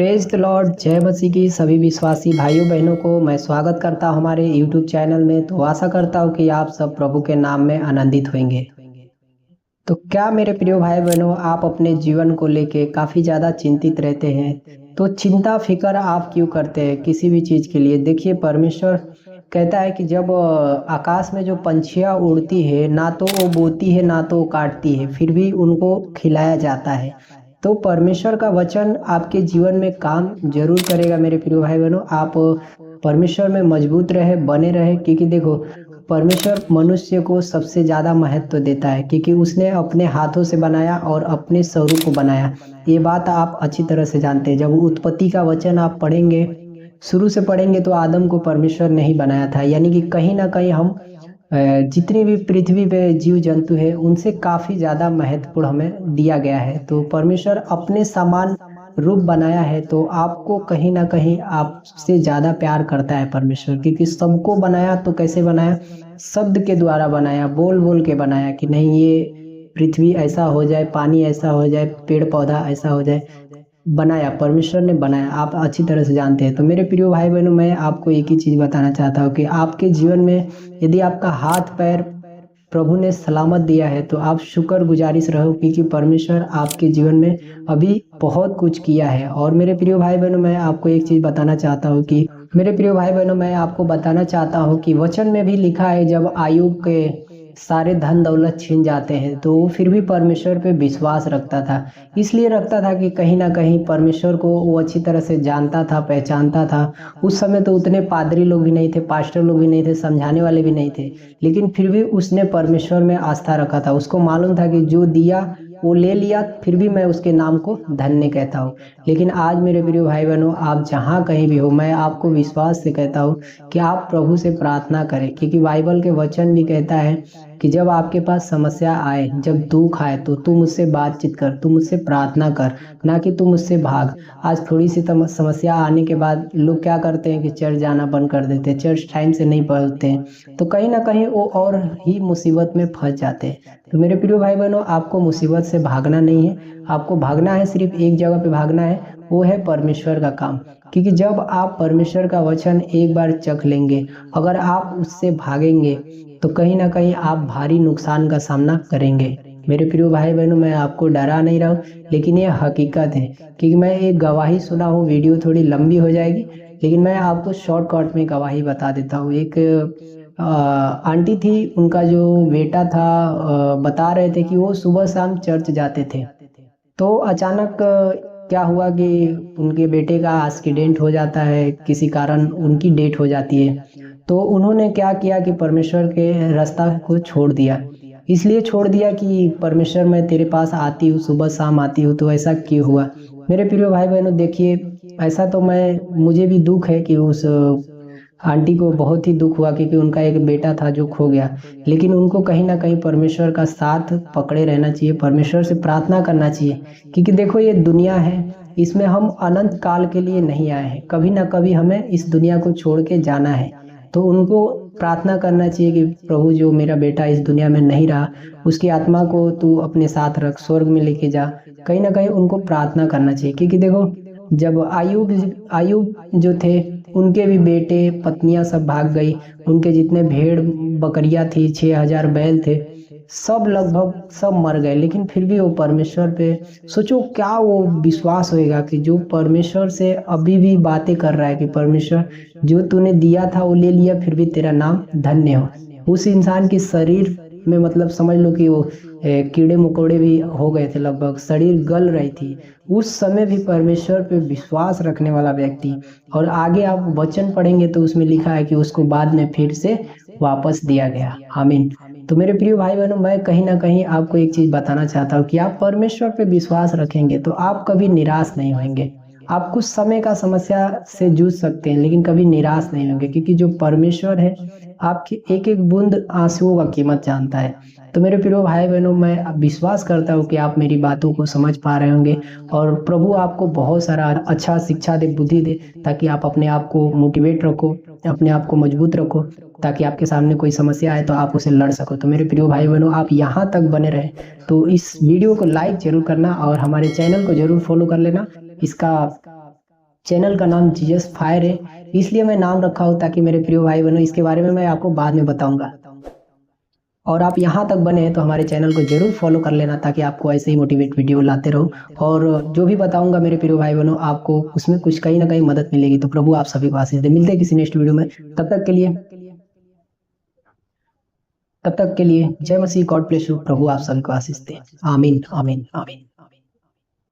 Praise the Lord. जय मसीह की सभी विश्वासी भाइयों बहनों को मैं स्वागत करता हूं हमारे यूट्यूब चैनल में। तो आशा करता हूं कि आप सब प्रभु के नाम में आनंदित होंगे। तो क्या मेरे प्रिय भाई बहनों, आप अपने जीवन को लेके काफ़ी ज़्यादा चिंतित रहते हैं? तो चिंता फिक्र आप क्यों करते हैं किसी भी चीज़ के लिए? देखिए, परमेश्वर कहता है कि जब आकाश में जो पंछियाँ उड़ती है, ना तो वो बोती है ना तो वो काटती है, फिर भी उनको खिलाया जाता है। तो परमेश्वर का वचन आपके जीवन में काम जरूर करेगा मेरे प्रिय भाई बहनों। आप परमेश्वर में मजबूत रहे, बने रहे, क्योंकि देखो, परमेश्वर मनुष्य को सबसे ज़्यादा महत्व देता है, क्योंकि उसने अपने हाथों से बनाया और अपने स्वरूप को बनाया। ये बात आप अच्छी तरह से जानते हैं। जब उत्पत्ति का वचन आप पढ़ेंगे, शुरू से पढ़ेंगे, तो आदम को परमेश्वर ने ही बनाया था। यानी कि कहीं ना कहीं हम जितनी भी पृथ्वी पे जीव जंतु है, उनसे काफ़ी ज़्यादा महत्वपूर्ण हमें दिया गया है। तो परमेश्वर अपने समान रूप बनाया है, तो आपको कहीं ना कहीं आपसे ज़्यादा प्यार करता है परमेश्वर, क्योंकि सबको बनाया तो कैसे बनाया? शब्द के द्वारा बनाया, बोल बोल के बनाया कि नहीं, ये पृथ्वी ऐसा हो जाए, पानी ऐसा हो जाए, पेड़ पौधा ऐसा हो जाए। बनाया, परमेश्वर ने बनाया, आप अच्छी तरह से जानते हैं। तो मेरे प्रिय भाई बहनों, मैं आपको एक ही चीज़ बताना चाहता हूँ कि आपके जीवन में यदि आपका हाथ पैर प्रभु ने सलामत दिया है, तो आप शुक्र गुजारिश रहो, क्योंकि परमेश्वर आपके जीवन में अभी बहुत कुछ किया है। और मेरे प्रिय भाई बहनों, मैं आपको एक चीज़ बताना चाहता हूँ कि मेरे प्रिय भाई बहनों, मैं आपको बताना चाहता हूँ कि वचन में भी लिखा है, जब आयुब के सारे धन दौलत छीन जाते हैं, तो वो फिर भी परमेश्वर पे विश्वास रखता था। इसलिए रखता था कि कहीं ना कहीं परमेश्वर को वो अच्छी तरह से जानता था, पहचानता था। उस समय तो उतने पादरी लोग भी नहीं थे, पास्टर लोग भी नहीं थे, समझाने वाले भी नहीं थे, लेकिन फिर भी उसने परमेश्वर में आस्था रखा था। उसको मालूम था कि जो दिया वो ले लिया, फिर भी मैं उसके नाम को धन्य कहता हूँ। लेकिन आज मेरे प्रिय भाई बहनों, आप जहाँ कहीं भी हो, मैं आपको विश्वास से कहता हूँ कि आप प्रभु से प्रार्थना करें, क्योंकि बाइबल के वचन भी कहता है कि जब आपके पास समस्या आए, जब दुख आए, तो तू मुझसे बातचीत कर, तू मुझसे प्रार्थना कर, ना कि तू मुझसे भाग। आज थोड़ी सी समस्या आने के बाद लोग क्या करते हैं कि चर्च जाना बंद कर देते हैं, चर्च टाइम से नहीं पढ़ते हैं, तो कहीं ना कहीं वो और ही मुसीबत में फंस जाते हैं। तो मेरे प्रिय भाई बहनों, आपको मुसीबत से भागना नहीं है, आपको भागना है, सिर्फ एक जगह पे भागना है, वो है परमेश्वर का काम। क्योंकि जब आप परमेश्वर का वचन एक बार चख लेंगे, अगर आप उससे भागेंगे, तो कहीं ना कहीं आप भारी नुकसान का सामना करेंगे। मेरे प्रिय भाई बहनों, मैं आपको डरा नहीं रहा हूँ, लेकिन ये हकीकत है। क्योंकि मैं एक गवाही सुना हूँ, वीडियो थोड़ी लंबी हो जाएगी, लेकिन मैं आपको शॉर्टकट में गवाही बता देता हूँ। एक आंटी थी, उनका जो बेटा था, बता रहे थे कि वो सुबह शाम चर्च जाते थे। तो अचानक क्या हुआ कि उनके बेटे का एक्सीडेंट हो जाता है, किसी कारण उनकी डेथ हो जाती है। तो उन्होंने क्या किया कि परमेश्वर के रास्ता को छोड़ दिया। इसलिए छोड़ दिया कि परमेश्वर, मैं तेरे पास आती हूँ, सुबह शाम आती हूँ, तो ऐसा क्यों हुआ? मेरे प्रिय भाई बहनों, देखिए, ऐसा तो मुझे भी दुख है कि उस आंटी को बहुत ही दुख हुआ, क्योंकि उनका एक बेटा था जो खो गया। लेकिन उनको कहीं ना कहीं परमेश्वर का साथ पकड़े रहना चाहिए, परमेश्वर से प्रार्थना करना चाहिए। क्योंकि देखो, ये दुनिया है, इसमें हम अनंत काल के लिए नहीं आए हैं, कभी ना कभी हमें इस दुनिया को छोड़ के जाना है। तो उनको प्रार्थना करना चाहिए कि प्रभु, जो मेरा बेटा इस दुनिया में नहीं रहा, उसकी आत्मा को तू अपने साथ रख, स्वर्ग में लेके जा। कहीं ना कहीं उनको प्रार्थना करना चाहिए। क्योंकि देखो, जब आयुब आयुब जो थे, उनके भी बेटे पत्नियां सब भाग गई, उनके जितने भेड़ बकरियां थी, 6,000 बैल थे, सब लगभग सब मर गए। लेकिन फिर भी वो परमेश्वर पे, सोचो क्या वो विश्वास होएगा कि जो परमेश्वर से अभी भी बातें कर रहा है कि परमेश्वर, जो तूने दिया था वो ले लिया, फिर भी तेरा नाम धन्य हो। उस इंसान की शरीर में, मतलब समझ लो कि वो कीड़े मकोड़े भी हो गए थे, लगभग शरीर गल रही थी। उस समय भी परमेश्वर पे विश्वास रखने वाला व्यक्ति, और आगे आप वचन पढ़ेंगे तो उसमें लिखा है कि उसको बाद में फिर से वापस दिया गया। आमीन। तो मेरे प्रिय भाई बहनों, मैं कहीं ना कहीं आपको एक चीज बताना चाहता हूँ कि आप परमेश्वर पे विश्वास रखेंगे तो आप कभी निराश नहीं होंगे। आप कुछ समय का समस्या से जूझ सकते हैं, लेकिन कभी निराश नहीं होंगे, क्योंकि जो परमेश्वर है, आपकी एक एक बूंद आंसुओं का कीमत जानता है। तो मेरे प्रिय भाई बहनों, मैं अब विश्वास करता हूँ कि आप मेरी बातों को समझ पा रहे होंगे, और प्रभु आपको बहुत सारा अच्छा शिक्षा दे, बुद्धि दे, ताकि आप अपने आप को मोटिवेट रखो, अपने आप को मजबूत रखो, ताकि आपके सामने कोई समस्या आए तो आप उसे लड़ सको। तो मेरे प्रिय भाई बहनों, आप यहाँ तक बने रहे तो इस वीडियो को लाइक जरूर करना, और हमारे चैनल को जरूर फॉलो कर लेना। इसका चैनल का नाम जीसस फायर है, इसलिए मैं नाम रखा हूँ ताकि मेरे प्रिय भाई बहनों इसके बारे में मैं आपको बाद में बताऊंगा। और आप यहाँ तक बने हैं तो हमारे चैनल को जरूर फॉलो कर लेना ताकि आपको ऐसे ही मोटिवेट वीडियो लाते रहो। और जो भी बताऊंगा मेरे प्रिय भाई बहनों आपको उसमें कुछ कहीं ना कहीं मदद मिलेगी। तो प्रभु आप सभी को आशीष दे। मिलते हैं किसी नेक्स्ट वीडियो में, तब तक के लिए जय मसीह, गॉड ब्लेस यू। प्रभु आप सभी को आशीष दे। आमीन आमीन आमीन।